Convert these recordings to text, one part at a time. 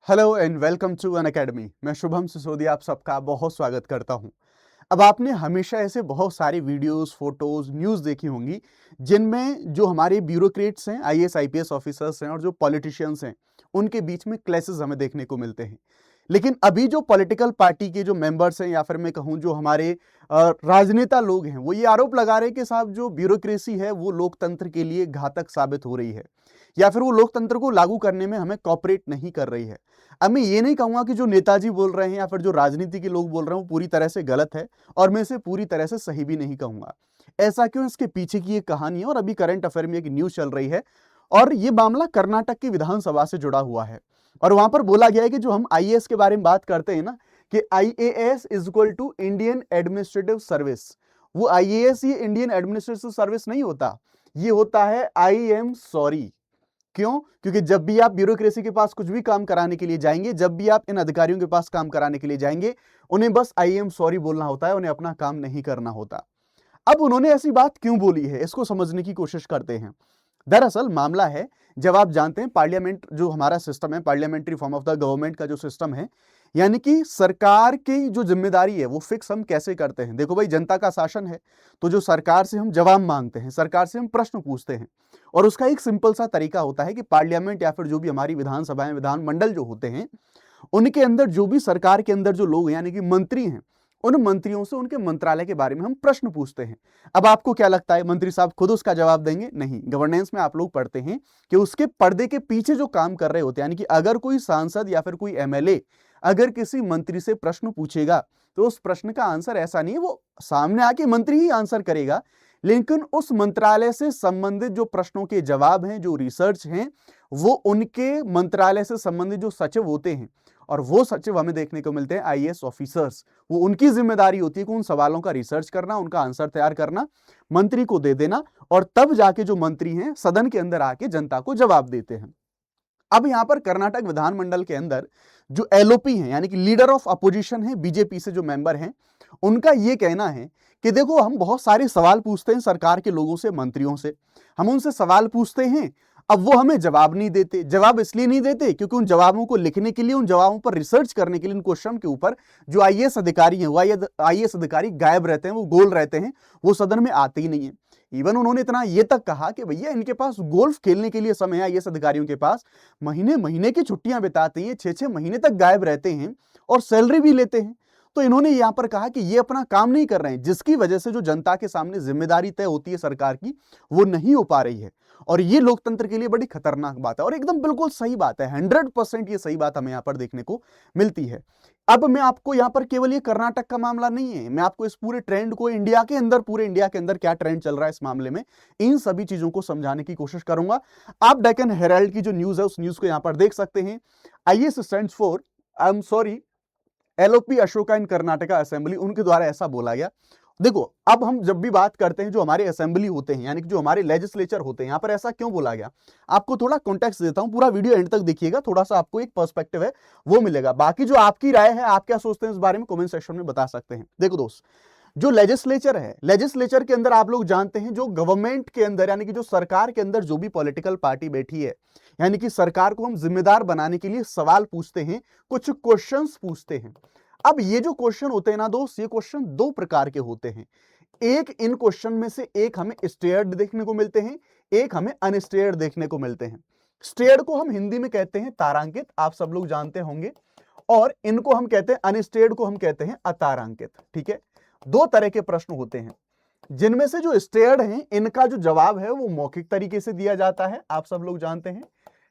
Hello and welcome to Unacademy. मैं शुभम सिसोदिया आप सबका बहुत स्वागत करता हूं। अब आपने हमेशा ऐसे बहुत सारी वीडियोस, फोटोज, न्यूज़ देखी होंगी जिनमें जो हमारे ब्यूरोक्रेट्स हैं, आईएएस आईपीएस ऑफिसर्स हैं और जो पॉलिटिशियंस हैं, उनके बीच में क्लैशेस हमें देखने को मिलते हैं। लेकिन अभी जो पॉलिटिकल पार्टी के जो मेंबर्स हैं या फिर मैं कहूं जो हमारे राजनेता लोग हैं, वो ये आरोप लगा रहे हैं कि साहब जो ब्यूरोक्रेसी है वो लोकतंत्र के लिए घातक साबित हो रही है या फिर वो लोकतंत्र को लागू करने में हमें कॉपरेट नहीं कर रही है। अब मैं ये नहीं कहूंगा कि जो नेताजी बोल रहे हैं या फिर जो राजनीति के लोग बोल रहे हैं वो पूरी तरह से गलत है, और मैं इसे पूरी तरह से सही भी नहीं कहूंगा। ऐसा क्यों? इसके पीछे की एक कहानी है और अभी करंट अफेयर में एक न्यूज चल रही है, और ये मामला कर्नाटक की विधानसभा से जुड़ा हुआ है। और वहां पर बोला गया है कि जो हम आईएएस के बारे में बात करते हैं ना, कि IAS is equal to Indian administrative service, वो आईएएस ये इंडियन एडमिनिस्ट्रेटिव सर्विस नहीं होता, ये होता है आई एम सॉरी। क्यों? क्योंकि जब भी आप ब्यूरोक्रेसी के पास कुछ भी काम कराने के लिए जाएंगे, जब भी आप इन अधिकारियों के पास काम कराने के लिए जाएंगे, उन्हें बस आई एम सॉरी बोलना होता है, उन्हें अपना काम नहीं करना होता। अब उन्होंने ऐसी बात क्यों बोली है, इसको समझने की कोशिश करते हैं। दरअसल मामला है, जब आप जानते हैं पार्लियामेंट जो हमारा सिस्टम है, parliamentary form of the government का जो सिस्टम है, यानी कि सरकार की जो जिम्मेदारी है वो फिक्स हम कैसे करते हैं। देखो भाई, जनता का शासन है, तो जो सरकार से हम जवाब मांगते हैं, सरकार से हम प्रश्न पूछते हैं, और उसका एक सिंपल सा तरीका होता है कि पार्लियामेंट या फिर जो भी हमारी विधानसभाएं, विधानमंडल जो होते हैं, उनके अंदर जो भी सरकार के अंदर जो लोग हैं यानी कि मंत्री हैं, उन मंत्रियों से उनके मंत्रालय के बारे में हम प्रश्न पूछते हैं। अब आपको क्या लगता है, मंत्री साहब खुद उसका जवाब देंगे? नहीं। गवर्नेंस में आप लोग पढ़ते हैं कि उसके पर्दे के पीछे जो काम कर रहे होते हैं, यानी कि अगर कोई सांसद या फिर कोई एमएलए अगर किसी मंत्री से प्रश्न पूछेगा, तो उस प्रश्न का आंसर ऐसा नहीं है वो सामने आके मंत्री ही आंसर करेगा, लेकिन उस मंत्रालय से संबंधित जो प्रश्नों के जवाब हैं, जो रिसर्च हैं, वो उनके मंत्रालय से संबंधित जो सचिव होते हैं, और वो सचिव हमें देखने को मिलते हैं आईएएस ऑफिसर्स, वो उनकी जिम्मेदारी होती है कि उन सवालों का रिसर्च करना, उनका आंसर तैयार करना, मंत्री को दे देना, और तब जाके जो मंत्री हैं सदन के अंदर आके जनता को जवाब देते हैं। अब यहां पर कर्नाटक विधानमंडल के अंदर जो एलओपी हैं, यानी कि लीडर ऑफ अपोजिशन है, बीजेपी से जो मेंबर हैं, उनका यह कहना है कि देखो, हम बहुत सारे सवाल पूछते हैं सरकार के लोगों से, मंत्रियों से, हम उनसे सवाल पूछते हैं, अब वो हमें जवाब नहीं देते। जवाब इसलिए नहीं देते क्योंकि उन जवाबों को लिखने के लिए, उन जवाबों पर रिसर्च करने के लिए, उन क्वेश्चन के ऊपर जो आईएएस अधिकारी हैं, वो आईएएस अधिकारी गायब रहते हैं, वो गोल रहते हैं, वो सदन में आते ही नहीं है। इवन उन्होंने इतना ये तक कहा कि भैया, इनके पास गोल्फ खेलने के लिए समय है, आईएएस अधिकारियों के पास महीने महीने की छुट्टियां बिताते हैं, 6-6 महीने तक गायब रहते हैं और सैलरी भी लेते हैं। तो इन्होंने यहां पर कहा कि ये अपना काम नहीं कर रहे हैं, जिसकी वजह से जो जनता के सामने जिम्मेदारी तय होती है सरकार की, वो नहीं हो पा रही है। और ये लोकतंत्र के लिए बड़ी खतरनाक बात है, और एकदम बिल्कुल सही बात है, 100% ये सही बात हमें यहां पर देखने को मिलती है। अब मैं आपको यहां पर केवल ये कर्नाटक का मामला नहीं है, मैं आपको इस पूरे ट्रेंड को इंडिया के अंदर, पूरे इंडिया के अंदर क्या ट्रेंड चल रहा है इस मामले में, इन सभी चीजों को समझाने की कोशिश करूंगा। आप डेक्कन हेराल्ड की जो न्यूज है, उस न्यूज को यहां पर देख सकते हैं। IAS stands for, I am sorry, LOP Ashoka in Karnataka assembly, उनके द्वारा ऐसा बोला गया। देखो, अब हम जब भी बात करते हैं जो हमारे असेंबली होते हैं, यानी कि जो हमारे लेजिस्लेचर होते हैं, यहां पर ऐसा क्यों बोला गया, आपको थोड़ा कॉन्टेक्स्ट देता हूं, पूरा वीडियो एंड तक देखिएगा, थोड़ा सा आपको एक पर्सपेक्टिव है वो मिलेगा। बाकी जो आपकी राय है, आप क्या सोचते हैं इस बारे में, कमेंट सेक्शन में बता सकते हैं। देखो दोस्त, जो लेजिस्लेचर है, लेजिस्लेचर के अंदर आप लोग जानते हैं, जो गवर्नमेंट के अंदर, यानी कि जो सरकार के अंदर जो भी पॉलिटिकल पार्टी बैठी है, यानी कि सरकार को हम जिम्मेदार बनाने के लिए सवाल पूछते हैं, कुछ क्वेश्चंस पूछते हैं। अब ये जो क्वेश्चन होते हैं ना दोस्त, ये क्वेश्चन दो प्रकार के होते हैं। एक, इन क्वेश्चन में से एक हमें स्टेयर्ड देखने को मिलते हैं, एक हमें अनस्टेयर्ड देखने को मिलते हैं। स्टेयर्ड को हम हिंदी में कहते हैं तारांकित, आप सब लोग जानते होंगे, और इनको हम कहते हैं, अनस्टेयर्ड को हम कहते हैं अतारांकित। ठीक है, दो तरह के प्रश्न होते हैं, जिनमें से जो स्टेयर्ड हैं, इनका जो जवाब है वो मौखिक तरीके से दिया जाता है, आप सब लोग जानते हैं।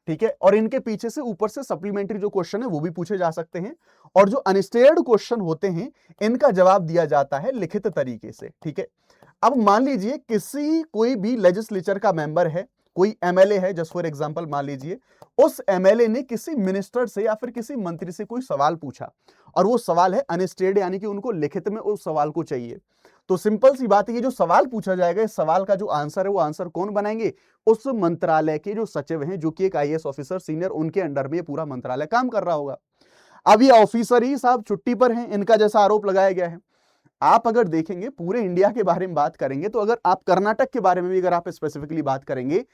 ठीक है, और इनके पीछे से ऊपर से सप्लीमेंट्री जो क्वेश्चन है वो भी पूछे जा सकते हैं, और जो अनस्टेयर्ड क्वेश्चन होते हैं, इनका जवाब दिया जाता है लिखित तरीके से। ठीक है, अब मान लीजिए किसी, कोई भी लेजिस्लेचर का मेंबर है, कोई एमएलए है, जस्ट फॉर एग्जांपल मान लीजिए, उस एमएलए ने किसी मिनिस्टर से या फिर किसी मंत्री से कोई सवाल पूछा, और वो सवाल है अनस्टेयर्ड, यानी कि उनको लिखित में उस सवाल को चाहिए। तो सिंपल सी बात है, ये जो सवाल पूछा जाएगा, इस सवाल का जो आंसर है, वो आंसर कौन बनाएंगे, उस मंत्रालय के जो सचिव हैं, जो कि एक आईएएस ऑफिसर सीनियर, उनके अंडर में ये पूरा मंत्रालय काम कर रहा होगा। अब ये ऑफिसर ही साहब छुट्टी पर हैं, इनका जैसा आरोप लगाया गया है। आप अगर देखेंगे, पूरे इंडिया के बारे में बात करेंगे, तो अगर आप कर्नाटक के बारे में भी अगर आप स्पेसिफिकली बात करेंगे,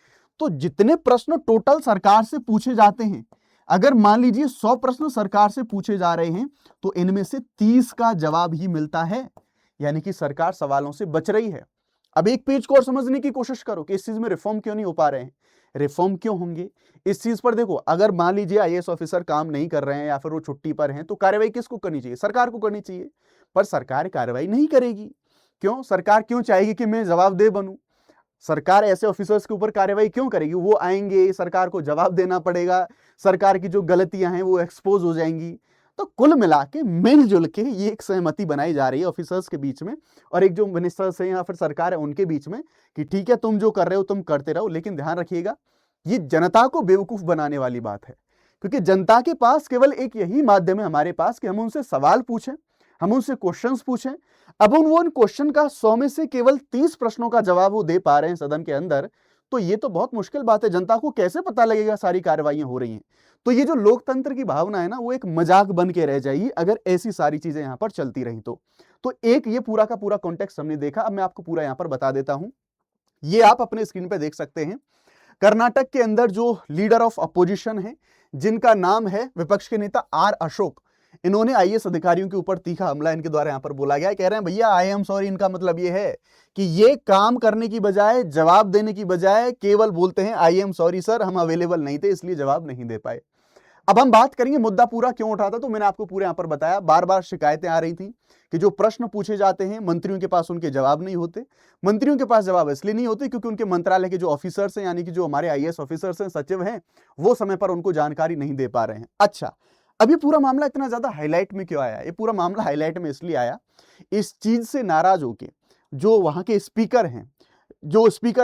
तो जितने प्रश्न टोटल सरकार से पूछे जाते हैं, अगर मान लीजिए 100 प्रश्न सरकार से पूछे जा रहे हैं तो इनमें से 30 का जवाब ही मिलता है, यानी कि सरकार सवालों से बच रही है। अब एक पेज को और समझने की कोशिश करो कि इस चीज में रिफॉर्म क्यों नहीं हो पा रहे हैं। रिफॉर्म क्यों होंगे इस चीज पर? देखो, अगर मान लीजिए आईएएस ऑफिसर काम नहीं कर रहे हैं या फिर वो छुट्टी पर हैं, तो कार्रवाई किसको करनी चाहिए? सरकार को करनी चाहिए। पर सरकार कार्रवाई नहीं करेगी। क्यों? सरकार क्यों चाहेगी कि मैं जवाबदेह बनूं? सरकार ऐसे ऑफिसर्स के ऊपर कार्रवाई क्यों करेगी? वो आएंगे, सरकार को जवाब देना पड़ेगा, सरकार की जो गलतियां हैं वो एक्सपोज हो जाएंगी। तो कुल मिला के मिलजुल के ये एक सहमति बनाई जा रही है ऑफिसर्स के बीच में और एक जो मिनिस्टर्स हैं या फिर सरकार है उनके बीच में कि ठीक है, तुम जो कर रहे हो तुम करते रहो, लेकिन ध्यान रखिएगा ये जनता को बेवकूफ बनाने वाली बात है। क्योंकि जनता के पास केवल एक यही माध्यम है हमारे पास कि हम उनसे सवाल पूछें, हम उनसे क्वेश्चंस पूछें। अब उन क्वेश्चन का 100 में से केवल 30 प्रश्नों का जवाब वो दे पा रहे हैं सदन के अंदर, तो ये तो बहुत मुश्किल बात है। जनता को कैसे पता लगेगा सारी कार्रवाइयां हो रही हैं? तो ये जो लोकतंत्र की भावना है ना, वो एक मजाक बन के रह जाएगी अगर ऐसी सारी चीजें यहां पर चलती रही तो एक ये पूरा का पूरा कॉन्टेक्स्ट हमने देखा। अब मैं आपको पूरा यहां पर बता देता हूं। ये आप अपने स्क्रीन पे देख सकते हैं। कर्नाटक के अंदर जो लीडर ऑफ अपोजिशन है, जिनका नाम है विपक्ष के नेता आर अशोक, इन्होंने आईएएस अधिकारियों के ऊपर तीखा हमला इनके द्वारा यहां पर बोला गया है। कह रहे हैं भैया आई एम सॉरी। इनका मतलब ये है कि ये काम करने की बजाय, जवाब देने की बजाय केवल बोलते हैं आई एम सॉरी सर, हम अवेलेबल नहीं थे इसलिए जवाब नहीं दे पाए। अब हम बात करेंगे मुद्दा पूरा क्यों उठा था, तो मैंने आपको पूरे यहां पर बताया। बार बार शिकायतें आ रही थी कि जो प्रश्न पूछे जाते हैं मंत्रियों के पास उनके जवाब नहीं होते। मंत्रियों के पास जवाब इसलिए नहीं होते क्योंकि उनके मंत्रालय के जो ऑफिसर्स हैं, यानी कि जो हमारे आईएएस ऑफिसर्स हैं, सचिव हैं, वो समय पर उनको जानकारी नहीं दे पा रहे हैं। अच्छा, अब ये पूरा मामला इतना ज्यादा हाईलाइट में क्यों आया? ये पूरा मामला हाईलाइट में इसलिए आया, इस चीज से नाराज होके जो वहां के स्पीकर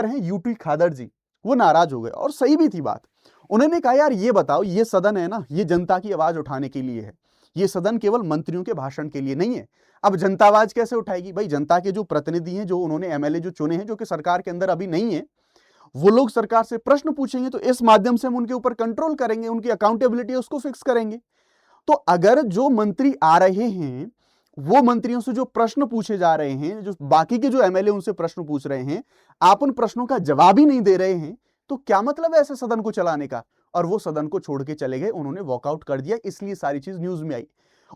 हैं यूटी खादर जी, वो नाराज हो गए। और सही भी थी बात। उन्होंने कहा यार ये बताओ, ये सदन है ना, ये जनता की आवाज उठाने के लिए है, ये सदन केवल मंत्रियों के भाषण के लिए नहीं है। अब जनता आवाज कैसे उठाएगी? भाई जनता के जो प्रतिनिधि हैं, जो उन्होंने एमएलए जो चुने हैं, जो कि सरकार के अंदर अभी नहीं है, वो लोग सरकार से प्रश्न पूछेंगे तो इस माध्यम से हम उनके ऊपर कंट्रोल करेंगे, उनकी अकाउंटेबिलिटी उसको फिक्स करेंगे। तो अगर जो मंत्री आ रहे हैं, वो मंत्रियों से जो प्रश्न पूछे जा रहे हैं, जो बाकी के जो एमएलए उनसे प्रश्न पूछ रहे हैं, आप उन प्रश्नों का जवाब ही नहीं दे रहे हैं, तो क्या मतलब है ऐसे सदन को चलाने का? और वो सदन को छोड़ के चले गए, उन्होंने वॉकआउट कर दिया, इसलिए सारी चीज न्यूज में आई।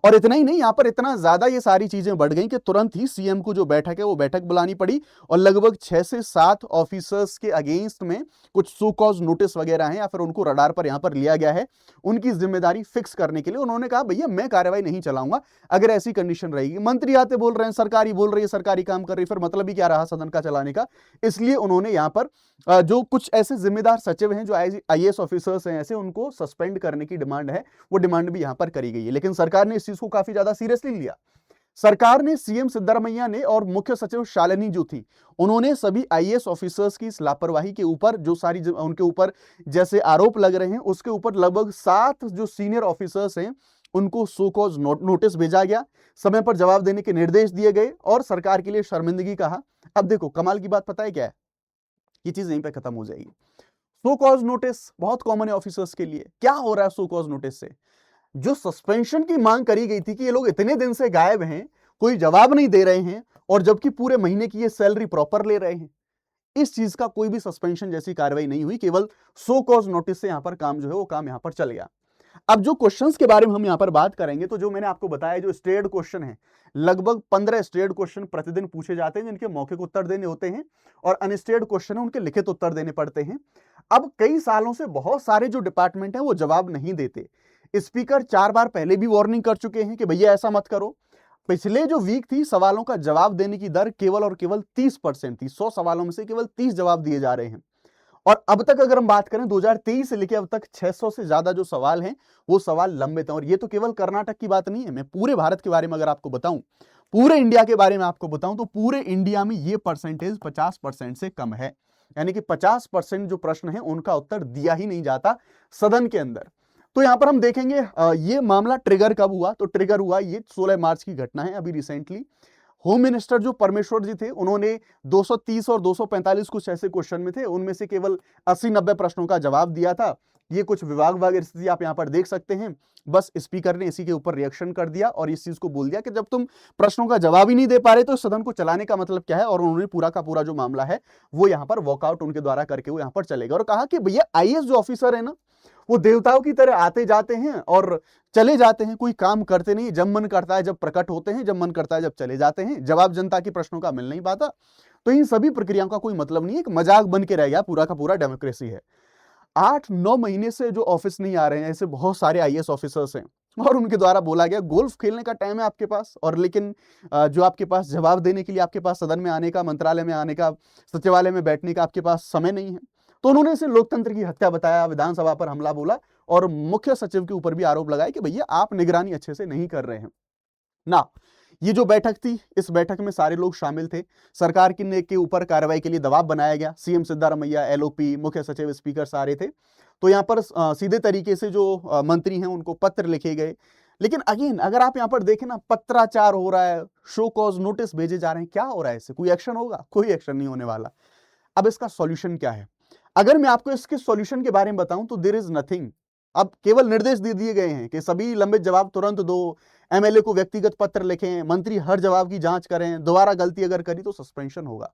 और इतना ही नहीं, यहां पर इतना ज्यादा ये सारी चीजें बढ़ गई कि तुरंत ही सीएम को जो बैठक है वो बैठक बुलानी पड़ी और लगभग 6 से 7 ऑफिसर्स के अगेंस्ट में कुछ सो कॉज नोटिस वगैरह हैं या फिर उनको रडार पर यहां पर लिया गया है उनकी जिम्मेदारी फिक्स करने के लिए। उन्होंने कहा भैया मैं कार्रवाई नहीं चलाऊंगा अगर ऐसी कंडीशन रहेगी। मंत्री आते बोल रहे हैं, सरकारी बोल रही है, सरकारी काम कर रही है, फिर मतलब ही क्या रहा सदन का चलाने का? इसलिए उन्होंने यहां पर जो कुछ ऐसे जिम्मेदार सचिव हैं, जो आईएएस ऑफिसर्स हैं ऐसे, उनको सस्पेंड करने की डिमांड है, वो डिमांड भी यहां पर करी गई है। लेकिन सरकार ने इस चीज को काफी ज्यादा सीरियसली लिया। सरकार ने, सीएम सिद्धरामैया ने और मुख्य सचिव शालिनी जो थी, उन्होंने सभी आईएएस ऑफिसर्स की इस लापरवाही के ऊपर, जो सारी उनके ऊपर जैसे आरोप लग रहे हैं, उसके ऊपर लगभग 7 जो सीनियर ऑफिसर्स हैं उनको सो कॉज नोटिस भेजा गया, समय पर जवाब देने के निर्देश दिए गए और सरकार के लिए शर्मिंदगी कहा। अब देखो कमाल की बात पता है क्या है? ये चीज यहीं पे खत्म हो जाएगी। सो कॉज नोटिस बहुत कॉमन है ऑफिसर्स के लिए। क्या हो रहा है सो कॉज नोटिस से? जो सस्पेंशन की मांग करी गई थी कि ये लोग इतने दिन से गायब हैं, कोई जवाब नहीं दे रहे हैं, और जबकि पूरे महीने की ये सैलरी प्रॉपर ले रहे हैं, इस चीज का कोई भी सस्पेंशन जैसी कार्रवाई नहीं हुई। केवल सो कॉज नोटिस से यहां पर काम जो है वो काम यहां पर चल गया। अब जो क्वेश्चंस के बारे में हम यहां पर बात करेंगे, तो जो मैंने आपको बताया, जो स्टेड क्वेश्चन है, लगभग 15 स्टेड क्वेश्चन प्रतिदिन पूछे जाते हैं जिनके मौखिक उत्तर देने होते हैं, और अनस्टेड क्वेश्चन है उनके लिखित उत्तर देने पड़ते हैं। अब कई सालों से बहुत सारे जो डिपार्टमेंट है वो जवाब नहीं देते। स्पीकर 4 बार पहले भी वार्निंग कर चुके हैं कि भैया ऐसा मत करो। पिछले जो वीक थी, सवालों का जवाब देने की दर केवल और केवल 30% थी। 100 सवालों में से केवल 30 जवाब दिए जा रहे हैं। और अब तक अगर हम बात करें 2023 से लेकर अब तक 600 से ज्यादा जो सवाल हैं वो सवाल लंबित हैं। और ये तो केवल कर्नाटक की बात नहीं है, मैं पूरे भारत के बारे में अगर आपको बताऊं, पूरे इंडिया के बारे में आपको बताऊं, तो पूरे इंडिया में ये परसेंटेज 50% से कम है। यानी कि 50% जो प्रश्न है उनका उत्तर दिया ही नहीं जाता सदन के अंदर। तो यहां पर हम देखेंगे ये मामला ट्रिगर कब हुआ, तो ट्रिगर हुआ, ये 16 मार्च की घटना है, अभी रिसेंटली। होम मिनिस्टर जो परमेश्वर जी थे, उन्होंने 230 और 245 कुछ ऐसे क्वेश्चन में थे, उनमें से केवल 80-90 प्रश्नों का जवाब दिया था। ये कुछ विभाग स्थिति आप यहां पर देख सकते हैं। बस स्पीकर ने इसी के ऊपर रिएक्शन कर दिया और इस चीज को बोल दिया कि जब तुम प्रश्नों का जवाब ही नहीं दे पा रहे तो सदन को चलाने का मतलब क्या है। और उन्होंने पूरा का पूरा जो मामला है वो यहां पर वॉकआउट उनके द्वारा करके वो यहां पर चले गए और कहा कि भैया आईएएस जो ऑफिसर है ना, वो देवताओं की तरह आते जाते हैं और चले जाते हैं, कोई काम करते नहीं, जब मन करता है जब प्रकट होते हैं, जब मन करता है जब चले जाते हैं, जवाब जनता के प्रश्नों का मिल नहीं पाता। तो इन सभी प्रक्रियाओं का कोई मतलब नहीं है, एक मजाक बन के रह गया पूरा का पूरा डेमोक्रेसी है। 8-9 महीने से जो ऑफिस नहीं आ रहे हैं, ऐसे बहुत सारे आईएएस ऑफिसर्स हैं और उनके द्वारा बोला गया गोल्फ खेलने का टाइम है आपके पास, और लेकिन जो आपके पास जवाब देने के लिए आपके पास सदन में आने का, मंत्रालय में आने का, सचिवालय में बैठने का आपके पास समय नहीं है। तो उन्होंने इसे लोकतंत्र की हत्या बताया, विधानसभा पर हमला बोला और मुख्य सचिव के ऊपर भी आरोप लगाया कि भैया आप निगरानी अच्छे से नहीं कर रहे हैं ना। ये जो बैठक थी, इस बैठक में सारे लोग शामिल थे। सरकार के ऊपर कार्रवाई के लिए दबाव बनाया गया। सीएम सिद्धारमैया, एलओपी, मुख्य सचिव, स्पीकर सारे थे। तो यहाँ पर सीधे तरीके से जो मंत्री हैं उनको पत्र लिखे गए। लेकिन अगेन अगर आप यहाँ पर देखें ना, पत्राचार हो रहा है, शो कॉज नोटिस भेजे जा रहे हैं। क्या हो रहा है इससे? कोई एक्शन होगा? कोई एक्शन नहीं होने वाला। अब इसका सॉल्यूशन क्या है? अगर मैं आपको इसके सॉल्यूशन के बारे में बताऊं तो देयर इज नथिंग। अब केवल निर्देश दे दिए गए हैं कि सभी लंबित जवाब तुरंत दो, एमएलए को व्यक्तिगत पत्र लिखें, मंत्री हर जवाब की जांच करें, दोबारा गलती अगर करी तो सस्पेंशन होगा।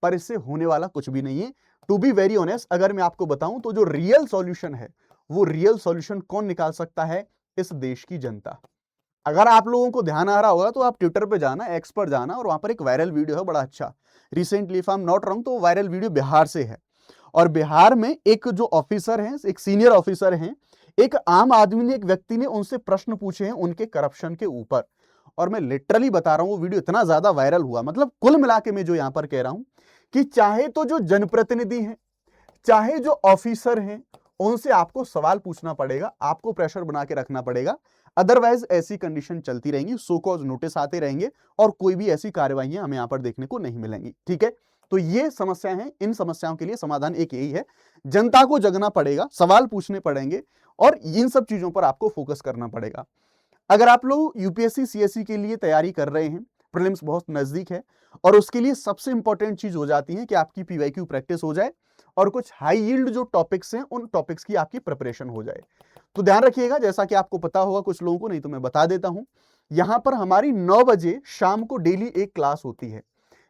पर इससे होने वाला कुछ भी नहीं है। टू बी वेरी ऑनेस्ट, अगर मैं आपको बताऊं तो जो रियल सॉल्यूशन है, वो रियल सॉल्यूशन कौन निकाल सकता है? इस देश की जनता। अगर आप लोगों को ध्यान आ रहा होगा तो आप ट्विटर पे जाना, एक्स पर जाना, और वहां पर एक वायरल वीडियो है बड़ा अच्छा, recently if I am not wrong, तो वायरल वीडियो बिहार से है। और बिहार में एक जो ऑफिसर हैं, एक सीनियर ऑफिसर हैं, एक आम आदमी ने, एक व्यक्ति ने उनसे प्रश्न पूछे हैं उनके करप्शन के ऊपर। और मैं लिटरली बता रहा हूं, वो वीडियो इतना ज्यादा वायरल हुआ, मतलब कुल मिला के मैं जो यहां पर कह रहा हूं कि चाहे तो जो जनप्रतिनिधि हैं, चाहे जो ऑफिसर हैं, उनसे आपको सवाल पूछना पड़ेगा, आपको प्रेशर बना के रखना पड़ेगा। अदरवाइज ऐसी कंडीशन चलती रहेंगी, सो कॉज नोटिस आते रहेंगे और कोई भी ऐसी कार्रवाइयां हमें यहां पर देखने को नहीं मिलेंगी। ठीक है, तो ये समस्या है। इन समस्याओं के लिए समाधान एक यही है, जनता को जगना पड़ेगा, सवाल पूछने पड़ेंगे और इन सब चीजों पर आपको फोकस करना पड़ेगा। अगर आप लोग यूपीएससी सीएससी के लिए तैयारी कर रहे हैं, प्रीलिम्स बहुत नजदीक है, और उसके लिए सबसे इंपॉर्टेंट चीज हो जाती है कि आपकी पीवाईक्यू प्रैक्टिस हो जाए और कुछ हाई यील्ड जो टॉपिक्स हैं उन टॉपिक्स की आपकी प्रिपरेशन हो जाए। तो ध्यान रखिएगा, जैसा कि आपको पता होगा, कुछ लोगों को नहीं तो मैं बता देता हूं, यहां पर हमारी 9 बजे शाम को डेली एक क्लास होती है।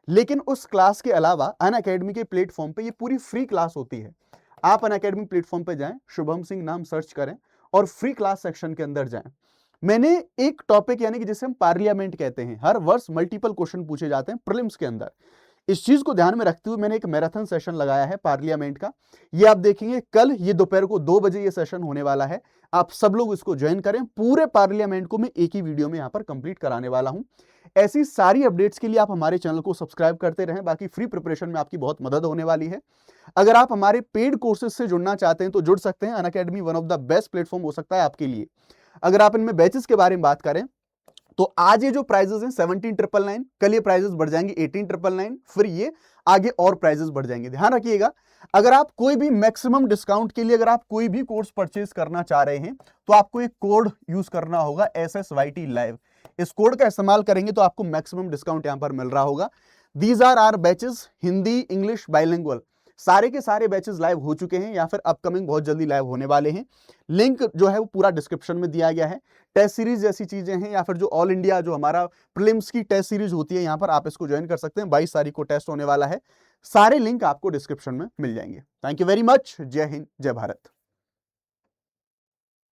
लेकिन उस क्लास के अलावा अनअकैडमी के प्लेटफॉर्म पे ये पूरी फ्री क्लास होती है। आप अनअकैडमी प्लेटफॉर्म पे जाएं, शुभम सिंह नाम सर्च करें और फ्री क्लास सेक्शन के अंदर जाएं। मैंने एक टॉपिक, यानी कि जिसे हम पार्लियामेंट कहते हैं, हर वर्ष मल्टीपल क्वेश्चन पूछे जाते हैं प्रीलिम्स के अंदर, इस चीज को ध्यान में रखते हुए मैंने एक मैराथन सेशन लगाया है पार्लियामेंट का। ये आप देखेंगे कल, ये दोपहर को 2 बजे ये सेशन होने वाला है। आप सब लोग इसको ज्वाइन करें। पूरे पार्लियामेंट को मैं एक ही वीडियो में यहां पर कंप्लीट कराने वाला हूं। ऐसी सारी अपडेट्स के लिए आप हमारे चैनल को सब्सक्राइब करते रहें। बाकी फ्री प्रिपरेशन में आपकी बहुत मदद होने वाली है। अगर आप हमारे पेड कोर्सेज से जुड़ना चाहते हैं तो जुड़ सकते हैं। Unacademy one of the best platform हो सकता है आपके लिए। अगर आप इनमें बैचेस के बारे में बात करें तो आज ये जो प्राइजेस हैं 17,999, कल ये प्राइजेस बढ़ जाएंगे 18,999, फिर ये आगे और प्राइजेस बढ़ जाएंगे। ध्यान रखिएगा, अगर आप कोई भी मैक्सिमम डिस्काउंट के लिए अगर आप कोई भी कोर्स परचेज करना चाह रहे हैं तो आपको एक कोड यूज करना होगा, SSYT लाइव। इस कोड का इस्तेमाल करेंगे तो आपको मैक्सिमम डिस्काउंट यहां पर मिल रहा होगा। These are are batches, Hindi English bilingual, सारे के सारे बैचेस लाइव हो चुके हैं या फिर अपकमिंग बहुत जल्दी लाइव होने वाले हैं। लिंक जो है वो पूरा डिस्क्रिप्शन में दिया गया है। टेस्ट सीरीज जैसी चीजें हैं या फिर जो ऑल इंडिया जो हमारा प्रीलिम्स की टेस्ट सीरीज होती है, यहां पर आप इसको ज्वाइन कर सकते हैं। 22 तारीख को टेस्ट होने वाला है। सारे लिंक आपको डिस्क्रिप्शन में मिल जाएंगे। Thank you very much. जय हिंद, जय भारत।